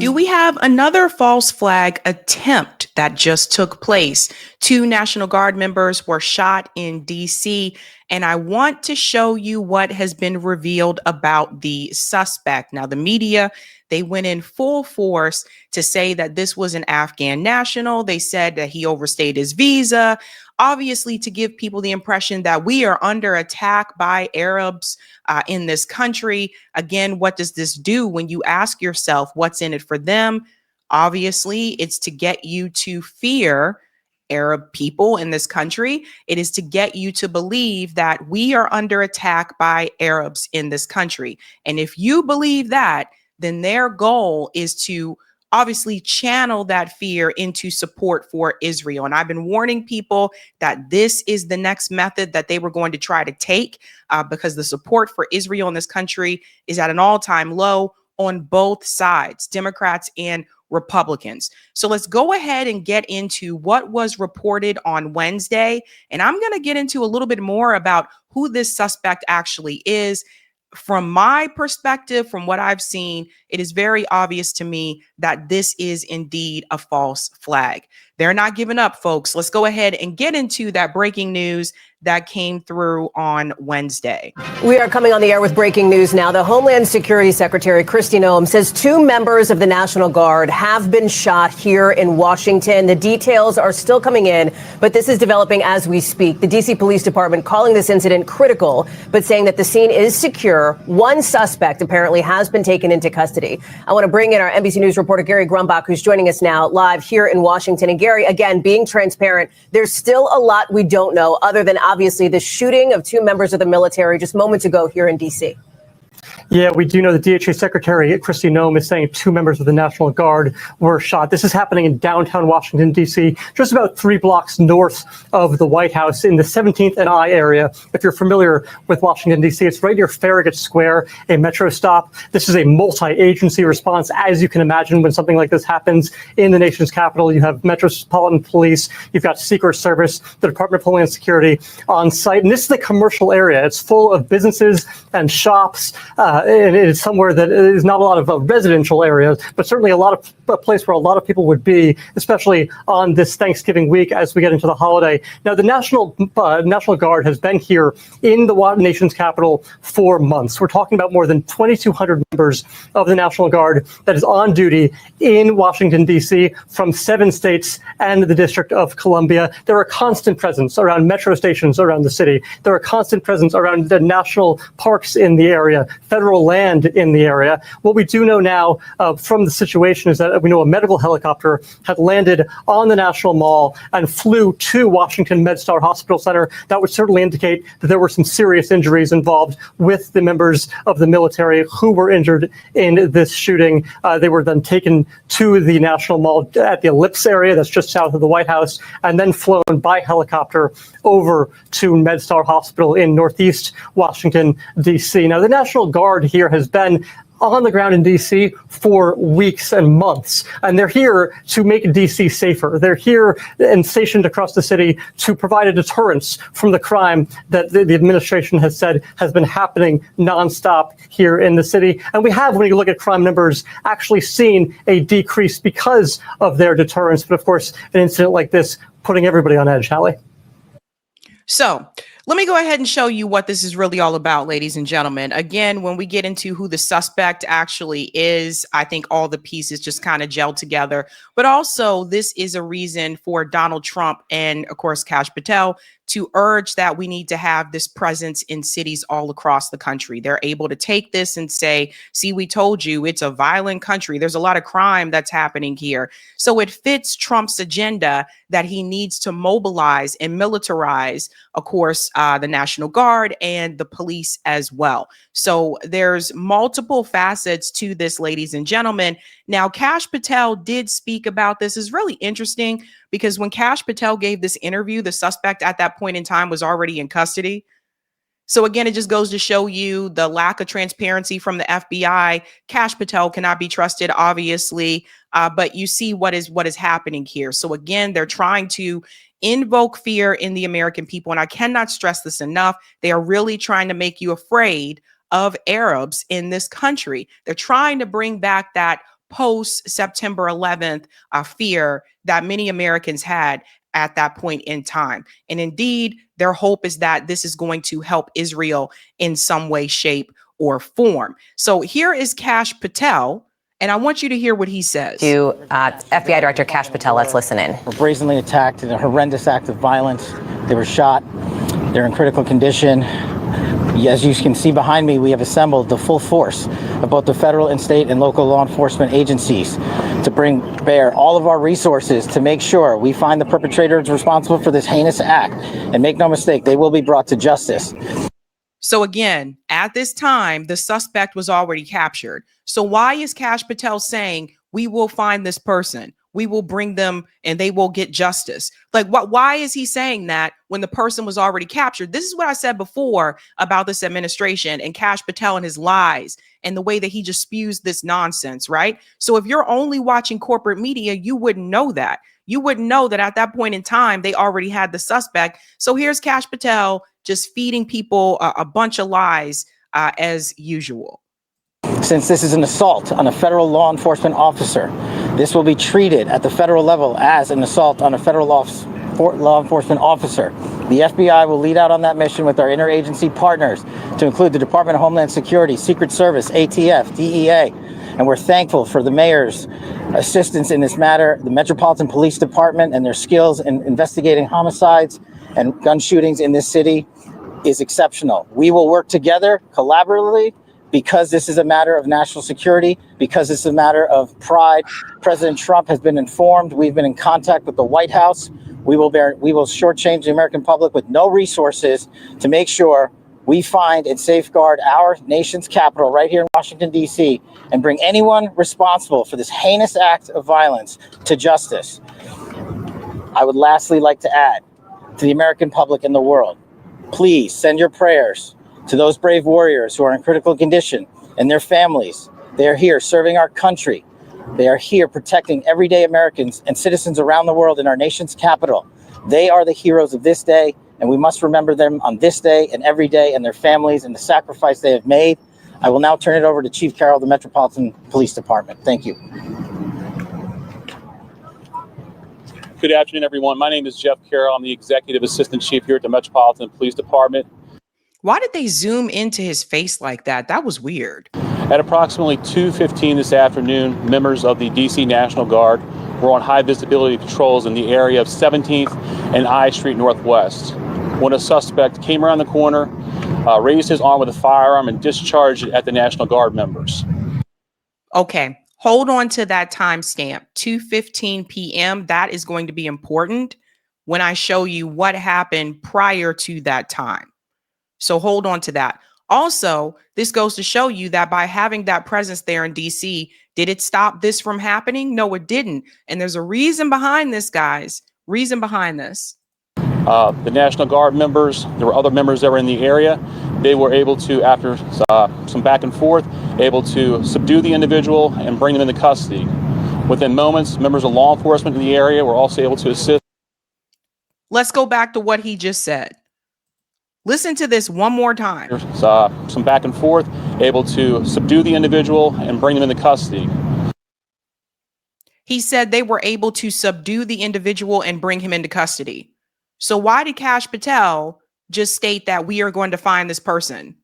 Do we have another false flag attempt that just took place? 2 National Guard members were shot in DC, and I want to show you what has been revealed about the suspect. Now, the media, they went in full force to say that this was an Afghan national. They said that he overstayed his visa, obviously to give people the impression that we are under attack by Arabs in this country. Again, what does this do when you ask yourself what's in it for them? Obviously, it's to get you to fear Arab people in this country. It is to get you to believe that we are under attack by Arabs in this country. And if you believe that, then their goal is to obviously channel that fear into support for Israel. And I've been warning people that this is the next method that they were going to try to take because the support for Israel in this country is at an all-time low on both sides, Democrats and Republicans. So let's go ahead and get into what was reported on Wednesday. And I'm going to get into a little bit more about who this suspect actually is. From my perspective, from what I've seen, it is very obvious to me that this is indeed a false flag. They're not giving up, folks. Let's go ahead and get into that breaking news that came through on Wednesday. We are coming on the air with breaking news now. The Homeland Security Secretary Kristi Noem says 2 members of the National Guard have been shot here in Washington. The details are still coming in, but this is developing as we speak. The D.C. Police Department calling this incident critical, but saying that the scene is secure. 1 suspect apparently has been taken into custody. I want to bring in our NBC News reporter Gary Grumbach, who's joining us now live here in Washington. And Gary, again, being transparent, there's still a lot we don't know other than obviously the shooting of 2 members of the military just moments ago here in D.C. Yeah, we do know the DHA Secretary Kristi Noem is saying 2 members of the National Guard were shot. This is happening in downtown Washington, D.C., just about 3 blocks north of the White House in the 17th and I area. If you're familiar with Washington, D.C., it's right near Farragut Square, a metro stop. This is a multi-agency response, as you can imagine, when something like this happens in the nation's capital. You have Metropolitan Police, you've got Secret Service, the Department of Homeland Security on site. And this is a commercial area. It's full of businesses and shops. And it is somewhere that is not a lot of residential areas, but certainly a place where a lot of people would be, especially on this Thanksgiving week as we get into the holiday. Now, the National Guard has been here in the nation's capital for months. We're talking about more than 2,200 members of the National Guard that is on duty in Washington, D.C. from 7 states and the District of Columbia. There are constant presence around metro stations around the city. There are constant presence around the national parks in the area, federal land in the area. What we do know now from the situation is that we know a medical helicopter had landed on the National Mall and flew to Washington MedStar Hospital Center. That would certainly indicate that there were some serious injuries involved with the members of the military who were injured in this shooting. They were then taken to the National Mall at the Ellipse area that's just south of the White House and then flown by helicopter over to MedStar Hospital in Northeast Washington, D.C. Now, the National Guard here has been on the ground in D.C. for weeks and months, and they're here to make D.C. safer. They're here and stationed across the city to provide a deterrence from the crime that the administration has said has been happening nonstop here in the city. And we have, when you look at crime numbers, actually seen a decrease because of their deterrence. But of course, an incident like this putting everybody on edge, Hallie. So let me go ahead and show you what this is really all about, ladies and gentlemen. Again, when we get into who the suspect actually is, I think all the pieces just kind of gel together. But also, this is a reason for Donald Trump and, of course, Kash Patel to urge that we need to have this presence in cities all across the country. They're able to take this and say, see, we told you it's a violent country. There's a lot of crime that's happening here. So it fits Trump's agenda that he needs to mobilize and militarize, of course, the National Guard and the police as well. So there's multiple facets to this, ladies and gentlemen. Now, Kash Patel did speak about this. Is really interesting because when Kash Patel gave this interview, the suspect at that point in time was already in custody. So again, it just goes to show you the lack of transparency from the FBI. Kash Patel cannot be trusted, obviously, but you see what is happening here. So again, they're trying to invoke fear in the American people. And I cannot stress this enough. They are really trying to make you afraid of Arabs in this country. They're trying to bring back that post September 11th fear that many Americans had at that point in time. And indeed, their hope is that this is going to help Israel in some way, shape, or form. So here is Kash Patel, and I want you to hear what he says. To FBI Director Kash Patel, let's listen in. Were brazenly attacked in a horrendous act of violence. They were shot. They're in critical condition. As you can see behind me, we have assembled the full force of both the federal and state and local law enforcement agencies to bring bear all of our resources to make sure we find the perpetrators responsible for this heinous act. And make no mistake, they will be brought to justice. So again, at this time, the suspect was already captured. So why is Kash Patel saying we will find this person? We will bring them and they will get justice. Like, why is he saying that when the person was already captured? This is what I said before about this administration and Kash Patel and his lies and the way that he just spews this nonsense, right? So if you're only watching corporate media, you wouldn't know that. You wouldn't know that at that point in time, they already had the suspect. So here's Kash Patel just feeding people a bunch of lies as usual. Since this is an assault on a federal law enforcement officer, this will be treated at the federal level as an assault on a federal law enforcement officer. The FBI will lead out on that mission with our interagency partners to include the Department of Homeland Security, Secret Service, ATF, DEA, and we're thankful for the mayor's assistance in this matter, the Metropolitan Police Department and their skills in investigating homicides and gun shootings in this city is exceptional. We will work together collaboratively because this is a matter of national security, because this is a matter of pride. President Trump has been informed. We've been in contact with the White House. We will shortchange the American public with no resources to make sure we find and safeguard our nation's capital right here in Washington, D.C., and bring anyone responsible for this heinous act of violence to justice. I would lastly like to add to the American public and the world, please send your prayers to those brave warriors who are in critical condition and their families. They are here serving our country. They are here protecting everyday Americans and citizens around the world in our nation's capital. They are the heroes of this day, and we must remember them on this day and every day and their families and the sacrifice they have made. I will now turn it over to Chief Carroll of the Metropolitan Police Department. Thank you. Good afternoon, everyone. My name is Jeff Carroll. I'm the Executive Assistant Chief here at the Metropolitan Police Department. Why did they zoom into his face like that? That was weird. At approximately 2:15 this afternoon, members of the DC National Guard were on high visibility patrols in the area of 17th and I Street Northwest when a suspect came around the corner, raised his arm with a firearm and discharged it at the National Guard members. Okay, hold on to that timestamp, 2:15 p.m. That is going to be important when I show you what happened prior to that time. So hold on to that. Also, this goes to show you that by having that presence there in DC, did it stop this from happening? No, it didn't. And there's a reason behind this, guys. Reason behind this. The National Guard members, there were other members that were in the area. They were able to, after some back and forth, able to subdue the individual and bring them into custody. Within moments, members of law enforcement in the area were also able to assist. Let's go back to what he just said. Listen to this one more time. Some back and forth, able to subdue the individual and bring them into custody. He said they were able to subdue the individual and bring him into custody. So why did Kash Patel just state that we are going to find this person?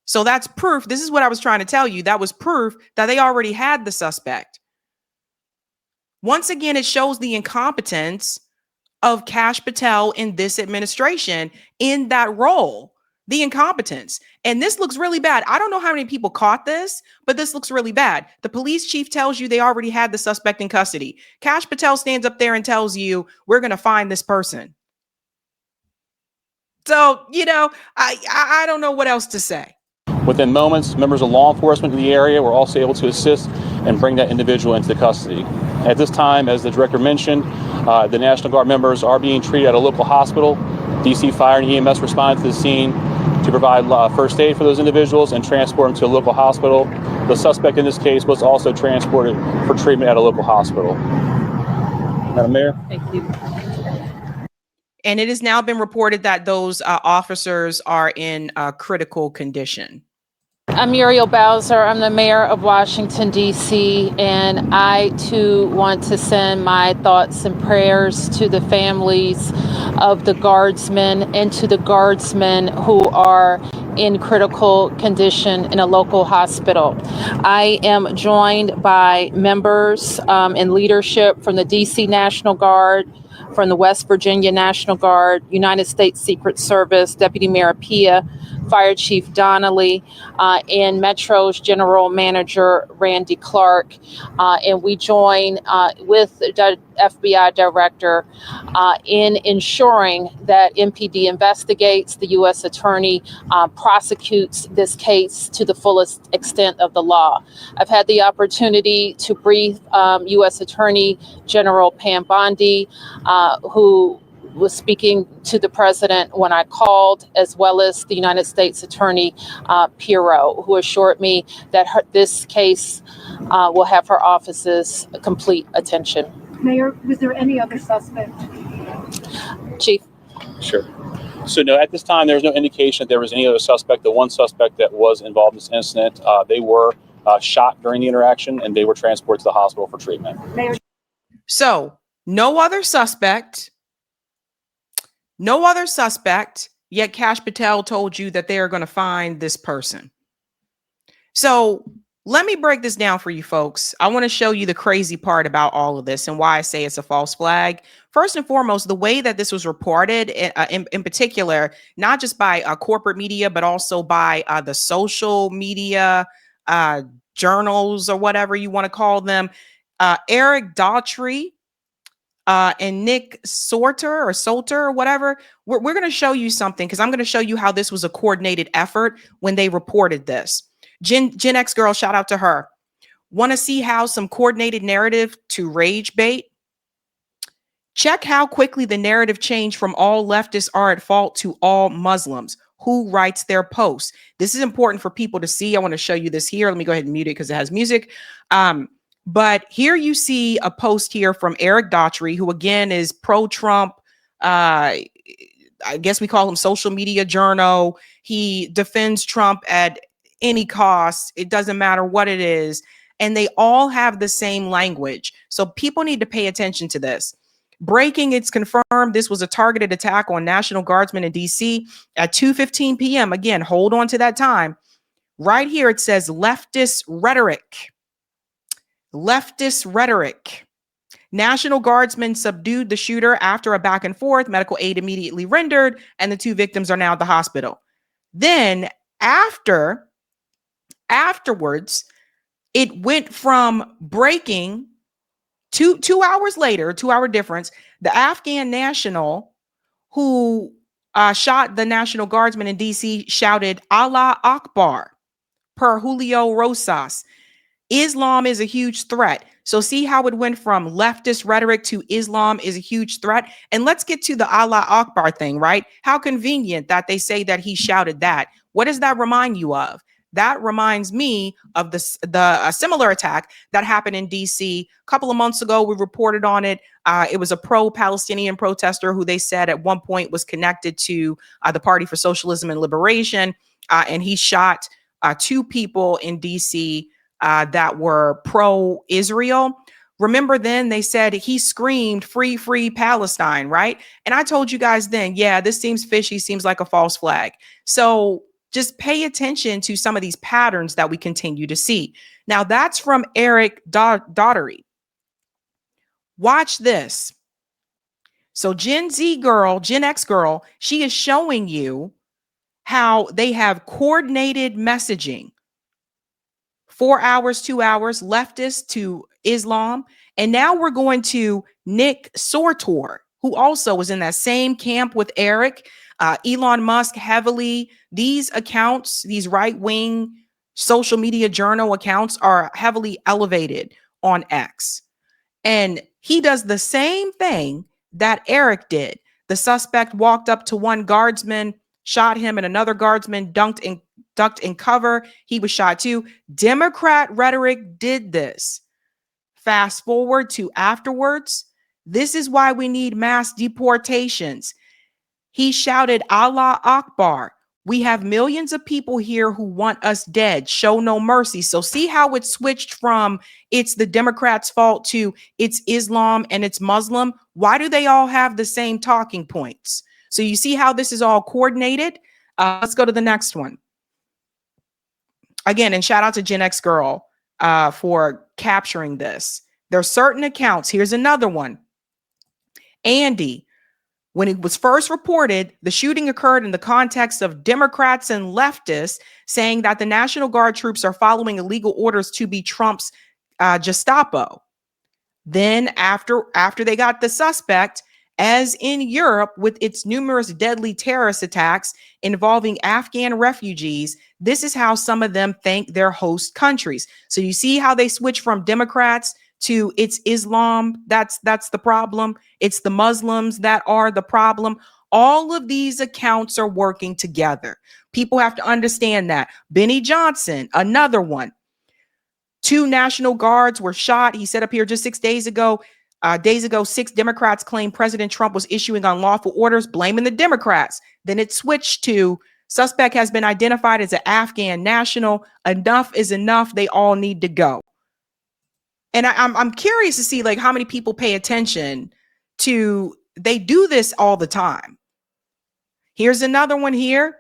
So that's proof. This is what I was trying to tell you. That was proof that they already had the suspect. Once again, it shows the incompetence of Kash Patel in this administration in that role, the incompetence. And this looks really bad. I don't know how many people caught this, but this looks really bad. The police chief tells you they already had the suspect in custody. Kash Patel stands up there and tells you, we're going to find this person. So, I don't know what else to say. Within moments, members of law enforcement in the area were also able to assist and bring that individual into custody. At this time, as the director mentioned, the National Guard members are being treated at a local hospital. DC Fire and EMS responded to the scene to provide first aid for those individuals and transport them to a local hospital. The suspect in this case was also transported for treatment at a local hospital. Madam Mayor. Thank you. And it has now been reported that those officers are in critical condition. I'm Muriel Bowser. I'm the mayor of Washington, D.C., and I, too, want to send my thoughts and prayers to the families of the guardsmen and to the guardsmen who are in critical condition in a local hospital. I am joined by members and leadership from the D.C. National Guard, from the West Virginia National Guard, United States Secret Service, Deputy Mayor Pia, Fire Chief Donnelly, and Metro's General Manager Randy Clark. And we join with the FBI Director in ensuring that MPD investigates, the U.S. Attorney prosecutes this case to the fullest extent of the law. I've had the opportunity to brief U.S. Attorney General Pam Bondi, who was speaking to the president when I called, as well as the United States Attorney Pirro, who assured me that this case will have her office's complete attention. Mayor, was there any other suspect? Chief. Sure. So no, at this time, there was no indication that there was any other suspect. The one suspect that was involved in this incident, they were shot during the interaction, and they were transported to the hospital for treatment. Mayor. So no other suspect, yet Kash Patel told you that they are going to find this person. So let me break this down for you folks. I want to show you the crazy part about all of this and why I say it's a false flag. First and foremost, the way that this was reported, in particular, not just by corporate media, but also by the social media journals or whatever you want to call them. Eric Daughtry and Nick Sorter or whatever, we're going to show you something, because I'm going to show you how this was a coordinated effort when they reported this. Gen X girl, shout out to her. Want to see how some coordinated narrative to rage bait? Check how quickly the narrative changed from all leftists are at fault to all Muslims. Who writes their posts? This is important for people to see. I want to show you this here. Let me go ahead and mute it because it has music. But here you see a post here from Eric Daughtry, who again is pro-Trump. I guess we call him social media journo. He defends Trump at any cost. It doesn't matter what it is. And they all have the same language. So people need to pay attention to this. Breaking, it's confirmed this was a targeted attack on National Guardsmen in DC at 2:15 p.m. Again, hold on to that time. Right here, it says leftist rhetoric. Leftist rhetoric. National Guardsmen subdued the shooter after a back and forth. Medical aid immediately rendered, and the two victims are now at the hospital. Then afterwards, it went from breaking two hours later, 2 hour difference. The Afghan national who shot the National Guardsman in DC shouted Allah Akbar per Julio Rosas. Islam is a huge threat. So see how it went from leftist rhetoric to Islam is a huge threat. And let's get to the Allah Akbar thing, right? How convenient that they say that he shouted that. What does that remind you of? That reminds me of the similar attack that happened in DC a couple of months ago. We reported on it. It was a pro-Palestinian protester who they said at one point was connected to the Party for Socialism and Liberation. And he shot two people in DC that were pro-Israel. Remember then they said he screamed free, free Palestine, right? And I told you guys then, yeah, this seems fishy, seems like a false flag. So just pay attention to some of these patterns that we continue to see. Now that's from Eric Daughtry. Watch this. So Gen X girl, she is showing you how they have coordinated messaging. 4 hours, 2 hours, leftist to Islam. And now we're going to Nick Sorter, who also was in that same camp with Eric. Elon Musk heavily, these accounts, these right-wing social media journal accounts are heavily elevated on X. And he does the same thing that Eric did. The suspect walked up to one guardsman, shot him, and another guardsman ducked in cover. He was shot too. Democrat rhetoric did this. Fast forward to afterwards. This is why we need mass deportations. He shouted Allah Akbar. We have millions of people here who want us dead. Show no mercy. So see how it switched from it's the Democrats' fault to it's Islam and it's Muslim. Why do they all have the same talking points? So you see how this is all coordinated. Let's go to the next one. Again, and shout out to Gen X Girl for capturing this. There are certain accounts. Here's another one. Andy, when it was first reported, the shooting occurred in the context of Democrats and leftists saying that the National Guard troops are following illegal orders to be Trump's Gestapo. Then after they got the suspect, as in Europe with its numerous deadly terrorist attacks involving Afghan refugees, this is how some of them thank their host countries. So you see how they switch from Democrats to it's Islam. That's the problem. It's the Muslims that are the problem. All of these accounts are working together. People have to understand that. Benny Johnson, another one. 2 National Guards were shot. He said up here just 6 days ago. 6 Democrats claimed President Trump was issuing unlawful orders, blaming the Democrats. Then it switched to suspect has been identified as an Afghan national. Enough is enough. They all need to go. And I'm curious to see like how many people pay attention to, they do this all the time. Here's another one here.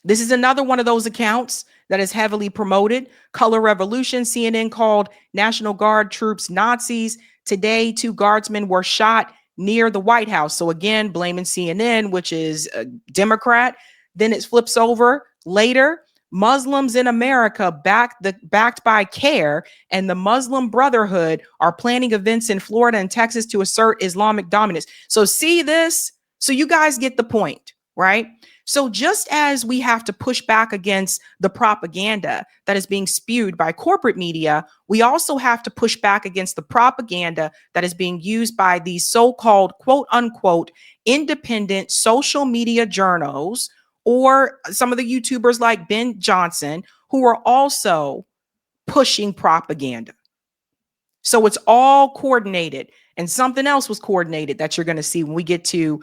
This is another one of those accounts that is heavily promoted. Color Revolution, CNN called National Guard troops Nazis. Today, 2 guardsmen were shot near the White House. So again, blaming CNN, which is a Democrat. Then it flips over later. Muslims in America backed by CARE and the Muslim Brotherhood are planning events in Florida and Texas to assert Islamic dominance. So see this? So you guys get the point, right? So just as we have to push back against the propaganda that is being spewed by corporate media, we also have to push back against the propaganda that is being used by these so-called quote unquote independent social media journals or some of the YouTubers like Ben Johnson, who are also pushing propaganda. So it's all coordinated. And something else was coordinated that you're going to see when we get to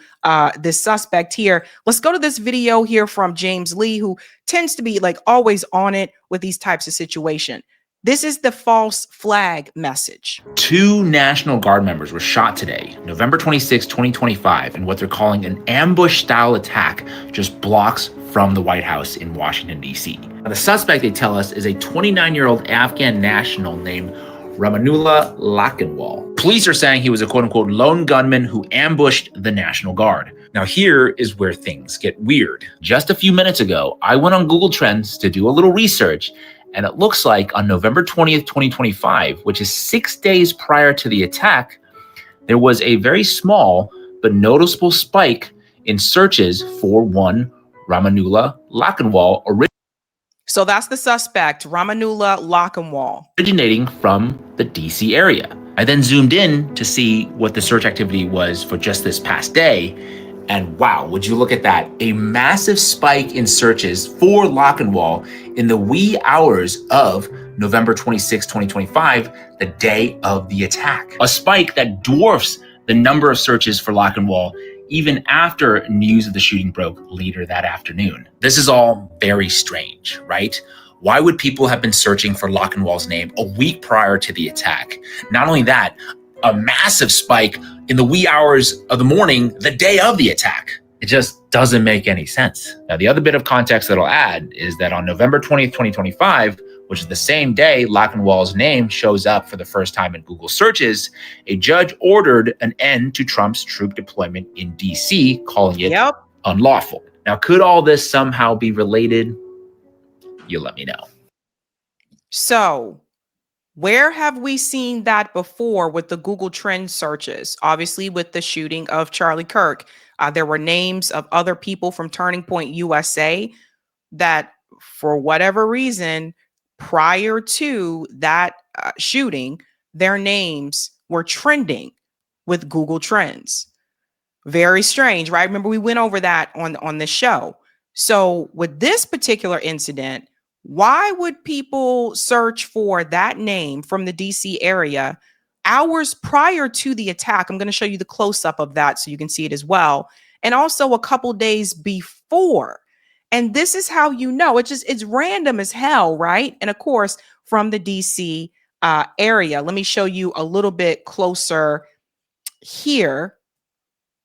this suspect here. Let's go to this video here from James Lee, who tends to be like always on it with these types of situations. This is the false flag message. 2 National Guard members were shot today, November 26, 2025, in what they're calling an ambush-style attack just blocks from the White House in Washington, D.C. Now, the suspect, they tell us, is a 29-year-old Afghan national named Ramanullah Lakhanwal. Police are saying he was a quote-unquote lone gunman who ambushed the National Guard. Now, here is where things get weird. Just a few minutes ago, I went on Google Trends to do a little research, and it looks like on November 20th, 2025, which is 6 days prior to the attack, there was a very small but noticeable spike in searches for one Ramanullah Lakhanwal, So that's the suspect, Ramanullah Lakhanwal, originating from the DC area. I then zoomed in to see what the search activity was for just this past day. And wow, would you look at that? A massive spike in searches for Lakhanwal in the wee hours of November 26, 2025, the day of the attack. A spike that dwarfs the number of searches for Lakhanwal even after news of the shooting broke later that afternoon. This is all very strange, right? Why would people have been searching for Lakhanwal's name a week prior to the attack? Not only that, a massive spike in the wee hours of the morning, the day of the attack. It just doesn't make any sense. Now, the other bit of context that I'll add is that on November 20th, 2025, which is the same day Lakhanwal's name shows up for the first time in Google searches, a judge ordered an end to Trump's troop deployment in DC, calling it unlawful. Now, could all this somehow be related? You let me know. So where have we seen that before with the Google Trend searches? Obviously, with the shooting of Charlie Kirk, there were names of other people from Turning Point USA that, for whatever reason, prior to that shooting, their names were trending with Google Trends. Very strange, right? Remember, we went over that on the show. So with this particular incident, why would people search for that name from the DC area hours prior to the attack? I'm going to show you the close-up of that so you can see it as well. And also a couple days before. And this is how you know. It's random as hell, right? And of course, from the DC area. Let me show you a little bit closer here.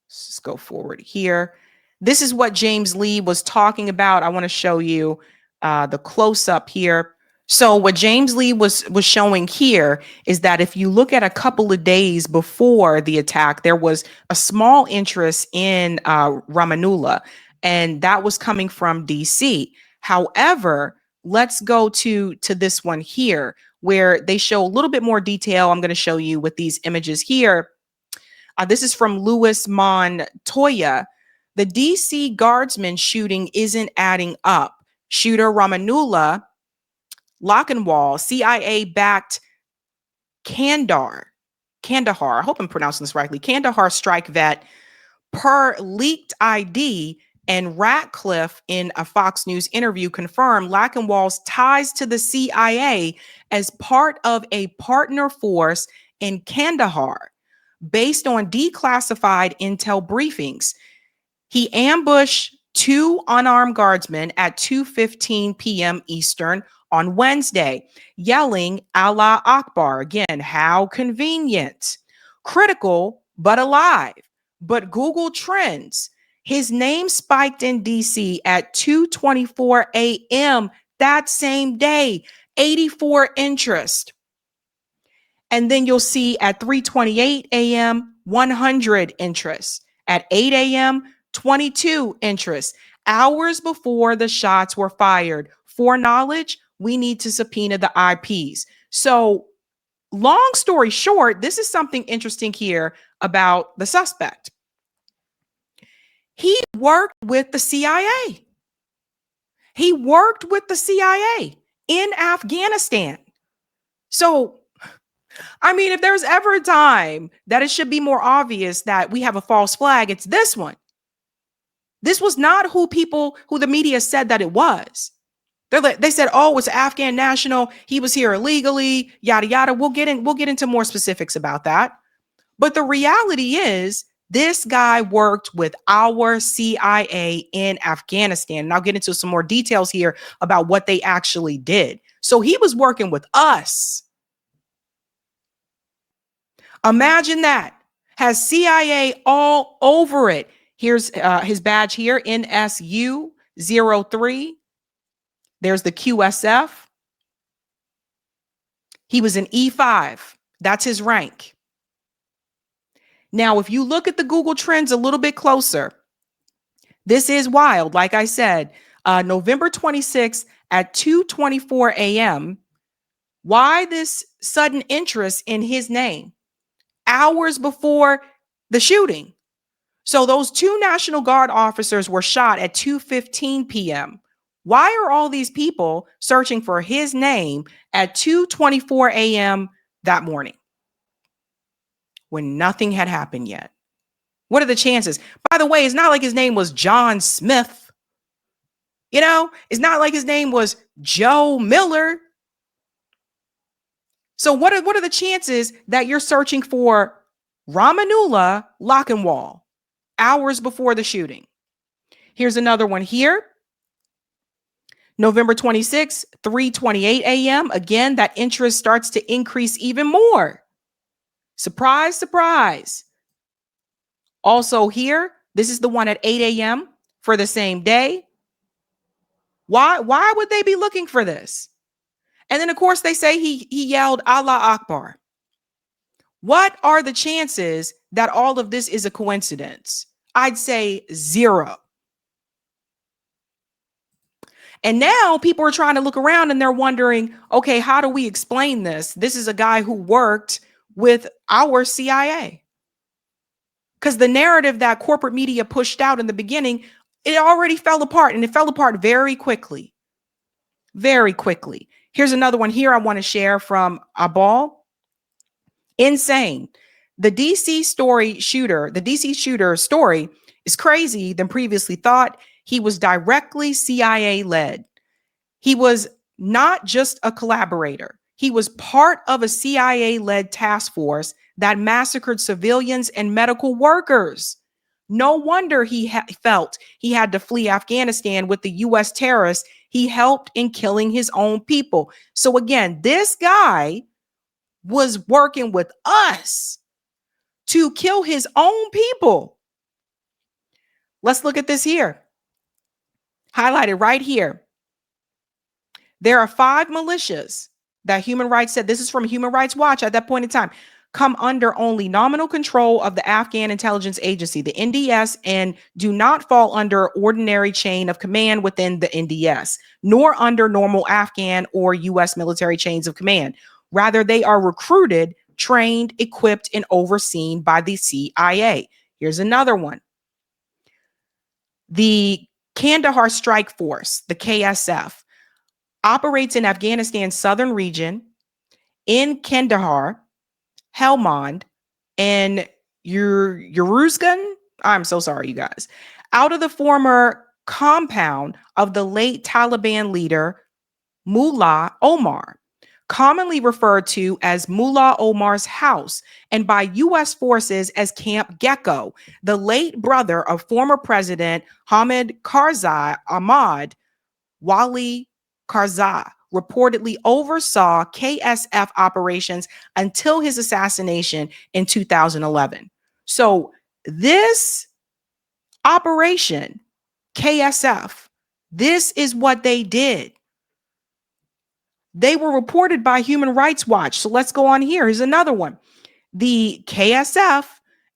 Let's just go forward here. This is what James Lee was talking about. I want to show you the close up here. So what James Lee was showing here is that if you look at a couple of days before the attack, there was a small interest in Ramanullah, and that was coming from DC. However, let's go to this one here where they show a little bit more detail. I'm going to show you with these images here. This is from Louis Montoya. The DC guardsman shooting isn't adding up. Shooter Ramanullah Lockenwall, CIA-backed Kandahar, I hope I'm pronouncing this rightly, Kandahar strike vet, per leaked ID, and Ratcliffe in a Fox News interview confirmed Lockenwall's ties to the CIA as part of a partner force in Kandahar, based on declassified intel briefings. He ambushed two unarmed guardsmen at 2:15 p.m. Eastern on Wednesday, yelling Allah Akbar. Again, how convenient. Critical, but alive. But Google Trends, his name spiked in DC at 2:24 a.m. that same day, 84 interest. And then you'll see at 3:28 a.m., 100 interest. At 8 a.m., 22 interest. Hours before the shots were fired. For knowledge, we need to subpoena the IPs. So, long story short, this is something interesting here about the suspect. He worked with the CIA. He worked with the CIA in Afghanistan. So, I mean, if there's ever a time that it should be more obvious that we have a false flag, it's this one. This was not who the media said that it was. They said, oh, it's an Afghan national. He was here illegally, yada, yada. We'll get into more specifics about that. But the reality is this guy worked with our CIA in Afghanistan. And I'll get into some more details here about what they actually did. So he was working with us. Imagine that. Has CIA all over it. Here's his badge here, NSU-03. There's the QSF. He was an E5. That's his rank. Now, if you look at the Google Trends a little bit closer, this is wild. Like I said, November 26th at 2:24 a.m. Why this sudden interest in his name? Hours before the shooting. So those two National Guard officers were shot at 2:15 p.m. Why are all these people searching for his name at 2:24 a.m. that morning when nothing had happened yet? What are the chances? By the way, it's not like his name was John Smith. You know, it's not like his name was Joe Miller. So what are the chances that you're searching for Ramanullah Lockenwall hours before the shooting? Here's another one here. November 26th, 3:28 a.m. Again, that interest starts to increase even more. Surprise, surprise. Also here, this is the one at 8 a.m. for the same day. Why would they be looking for this? And then, of course, they say he yelled Allah Akbar. What are the chances that all of this is a coincidence? I'd say 0. And now people are trying to look around and they're wondering, okay, how do we explain this? This is a guy who worked with our CIA. Because the narrative that corporate media pushed out in the beginning, it already fell apart, and it fell apart very quickly. Very quickly. Here's another one here I want to share from Abal. Insane. The DC shooter story is crazy than previously thought. He was directly CIA led. He was not just a collaborator. He was part of a CIA led task force that massacred civilians and medical workers. No wonder he felt he had to flee Afghanistan with the U.S. terrorists. He helped in killing his own people. So again, this guy was working with us to kill his own people. Let's look at this here. Highlighted right here. There are 5 militias that Human Rights said, this is from Human Rights Watch at that point in time, come under only nominal control of the Afghan Intelligence Agency, the NDS, and do not fall under ordinary chain of command within the NDS, nor under normal Afghan or U.S. military chains of command. Rather, they are recruited, trained, equipped, and overseen by the CIA. Here's another one. The Kandahar Strike Force, the KSF, operates in Afghanistan's southern region, in Kandahar, Helmand, and Uruzgan. I'm so sorry, you guys. Out of the former compound of the late Taliban leader, Mullah Omar, commonly referred to as Mullah Omar's house, and by U.S. forces as Camp Gecko, the late brother of former President Hamid Karzai, Ahmad Wali Karzai, reportedly oversaw KSF operations until his assassination in 2011. So this operation, KSF, this is what they did. They were reported by Human Rights Watch. So let's go on here. Here's another one. The KSF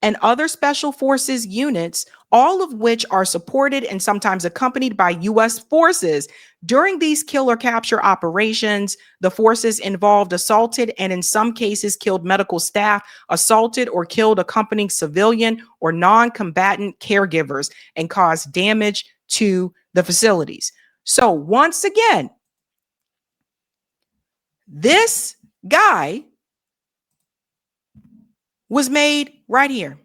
and other special forces units, all of which are supported and sometimes accompanied by U.S. forces. During these kill or capture operations, the forces involved assaulted and in some cases killed medical staff, assaulted or killed accompanying civilian or non-combatant caregivers, and caused damage to the facilities. So once again, this guy was made right here,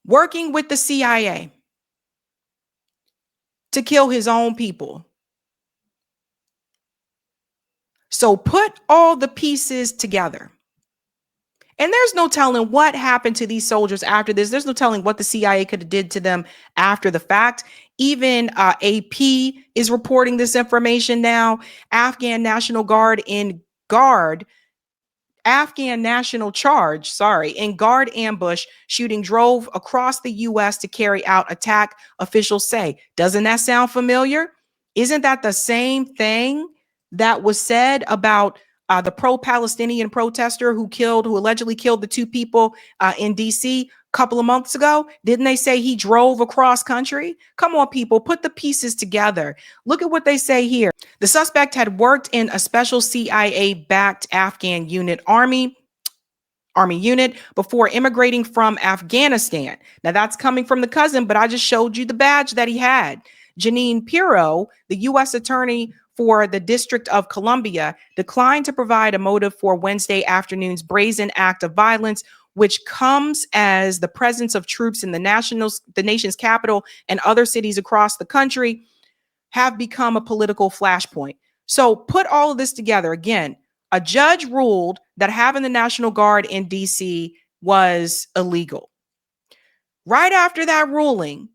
working with the CIA to kill his own people. So put all the pieces together. And there's no telling what happened to these soldiers after this. There's no telling what the CIA could have did to them after the fact. Even AP is reporting this information now. Afghan National Guard in guard ambush shooting drove across the U.S. to carry out attack, officials say. Doesn't that sound familiar? Isn't that the same thing that was said about the pro-Palestinian protester who allegedly killed the 2 people in D.C. a couple of months ago? Didn't they say he drove across country? Come on, people, put the pieces together. Look at what they say here. The suspect had worked in a special CIA-backed Afghan army unit before immigrating from Afghanistan. Now that's coming from the cousin, but I just showed you the badge that he had. Janine Pirro, the U.S. attorney for the District of Columbia, declined to provide a motive for Wednesday afternoon's brazen act of violence, which comes as the presence of troops in the nation's capital and other cities across the country have become a political flashpoint. So put all of this together. Again, a judge ruled that having the National Guard in D.C. was illegal. Right after that ruling,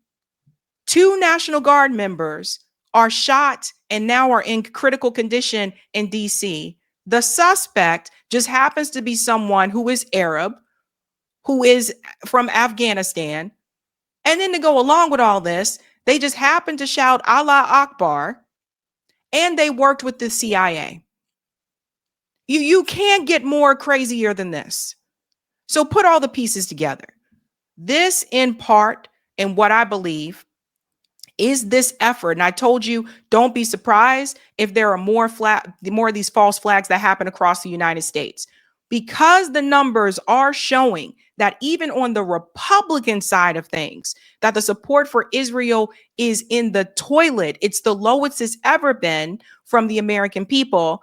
2 National Guard members are shot and now are in critical condition in D.C. The suspect just happens to be someone who is Arab, who is from Afghanistan. And then to go along with all this, they just happened to shout Allah Akbar, and they worked with the CIA. You can't get more crazier than this. So put all the pieces together. This, in part, and what I believe, is this effort. And I told you, don't be surprised if there are more of these false flags that happen across the United States, because the numbers are showing that even on the Republican side of things, that the support for Israel is in the toilet. It's the lowest it's ever been from the American people.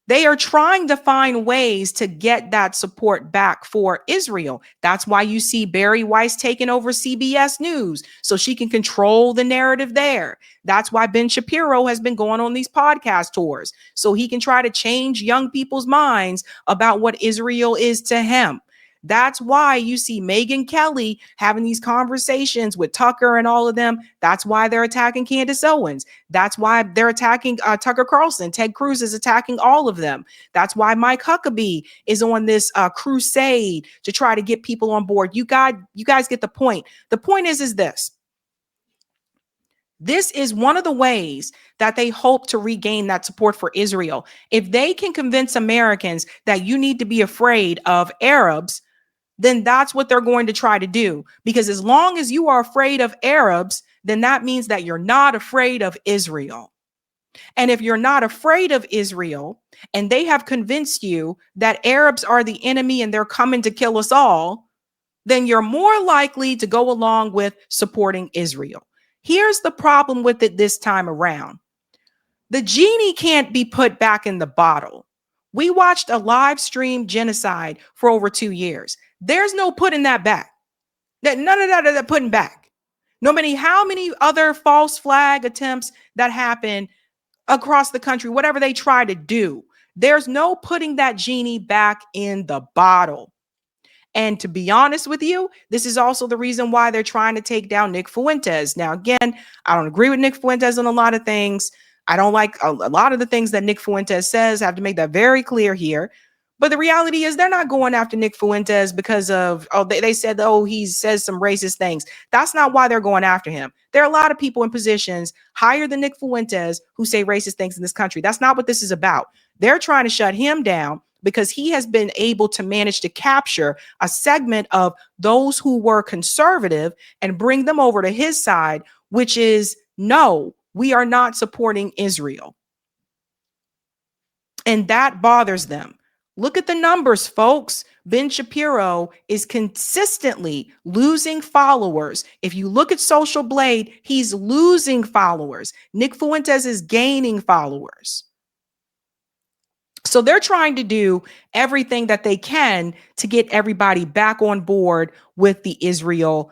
They are trying to find ways to get that support back for Israel. That's why you see Barry Weiss taking over CBS News so she can control the narrative there. That's why Ben Shapiro has been going on these podcast tours so he can try to change young people's minds about what Israel is to him. That's why you see Megyn Kelly having these conversations with Tucker and all of them. That's why they're attacking Candace Owens. That's why they're attacking Tucker Carlson. Ted Cruz is attacking all of them. That's why Mike Huckabee is on this crusade to try to get people on board. You guys get the point. The point is this. This is one of the ways that they hope to regain that support for Israel. If they can convince Americans that you need to be afraid of Arabs, then that's what they're going to try to do. Because as long as you are afraid of Arabs, then that means that you're not afraid of Israel. And if you're not afraid of Israel and they have convinced you that Arabs are the enemy and they're coming to kill us all, then you're more likely to go along with supporting Israel. Here's the problem with it this time around. The genie can't be put back in the bottle. We watched a live stream genocide for over 2 years. There's no putting that back. None of that are putting back. No matter how many other false flag attempts that happen across the country, whatever they try to do, there's no putting that genie back in the bottle. And to be honest with you, this is also the reason why they're trying to take down Nick Fuentes. Now, again, I don't agree with Nick Fuentes on a lot of things. I don't like a lot of the things that Nick Fuentes says. I have to make that very clear here. But the reality is they're not going after Nick Fuentes because of, they said, he says some racist things. That's not why they're going after him. There are a lot of people in positions higher than Nick Fuentes who say racist things in this country. That's not what this is about. They're trying to shut him down because he has been able to manage to capture a segment of those who were conservative and bring them over to his side, which is, no, we are not supporting Israel. And that bothers them. Look at the numbers, folks. Ben Shapiro is consistently losing followers. If you look at Social Blade, he's losing followers. Nick Fuentes is gaining followers. So they're trying to do everything that they can to get everybody back on board with the Israel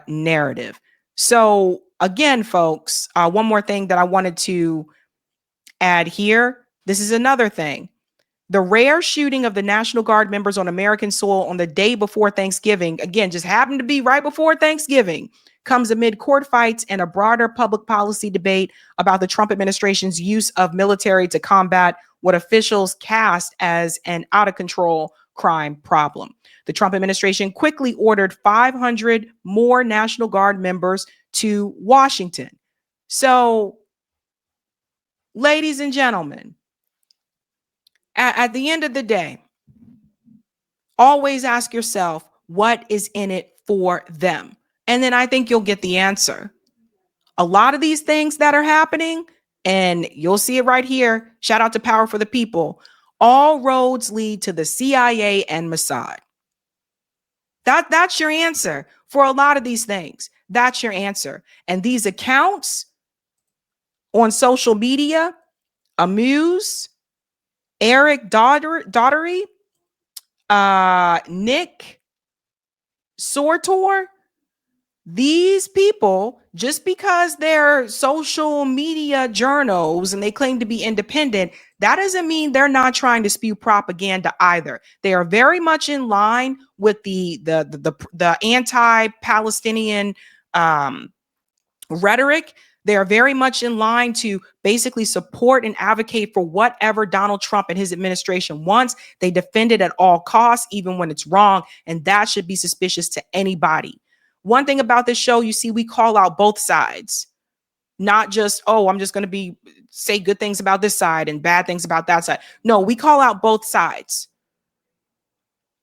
narrative. So again, folks, one more thing that I wanted to add here. This is another thing. The rare shooting of the National Guard members on American soil on the day before Thanksgiving, again, just happened to be right before Thanksgiving, comes amid court fights and a broader public policy debate about the Trump administration's use of military to combat what officials cast as an out-of-control crime problem. The Trump administration quickly ordered 500 more National Guard members to Washington. So, ladies and gentlemen, at the end of the day, always ask yourself, what is in it for them? And then I think you'll get the answer. A lot of these things that are happening, and you'll see it right here, shout out to Power for the People, all roads lead to the CIA and Mossad. That's your answer for a lot of these things. That's your answer. And these accounts on social media, Amuse, Eric Daughtery, Nick Sortor, these people, just because they're social media journals and they claim to be independent, that doesn't mean they're not trying to spew propaganda either. They are very much in line with the anti-Palestinian rhetoric. They are very much in line to basically support and advocate for whatever Donald Trump and his administration wants. They defend it at all costs, even when it's wrong. And that should be suspicious to anybody. One thing about this show, you see, we call out both sides, not just, I'm just going to say good things about this side and bad things about that side. No, we call out both sides.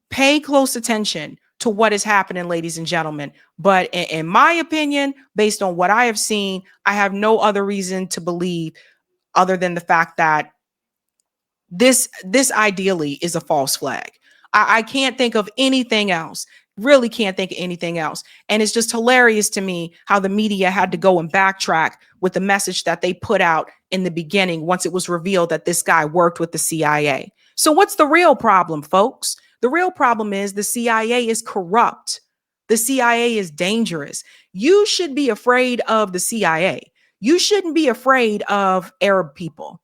Pay close attention to what is happening, ladies and gentlemen. But in my opinion, based on what I have seen, I have no other reason to believe other than the fact that this ideally is a false flag. I can't think of anything else. Really can't think of anything else. And it's just hilarious to me how the media had to go and backtrack with the message that they put out in the beginning once it was revealed that this guy worked with the CIA. So what's the real problem, folks? The real problem is the CIA is corrupt. The CIA is dangerous. You should be afraid of the CIA. You shouldn't be afraid of Arab people.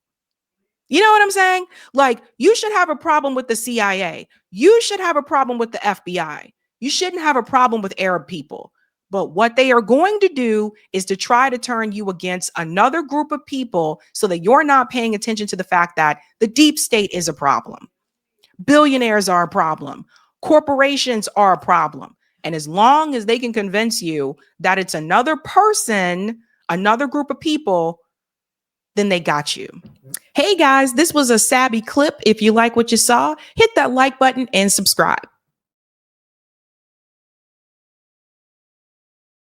You know what I'm saying? Like, you should have a problem with the CIA. You should have a problem with the FBI. You shouldn't have a problem with Arab people. But what they are going to do is to try to turn you against another group of people so that you're not paying attention to the fact that the deep state is a problem. Billionaires are a problem. Corporations are a problem. And as long as they can convince you that it's another person, another group of people, then they got you. Hey guys, this was a Sabby clip. If you like what you saw, hit that like button and subscribe.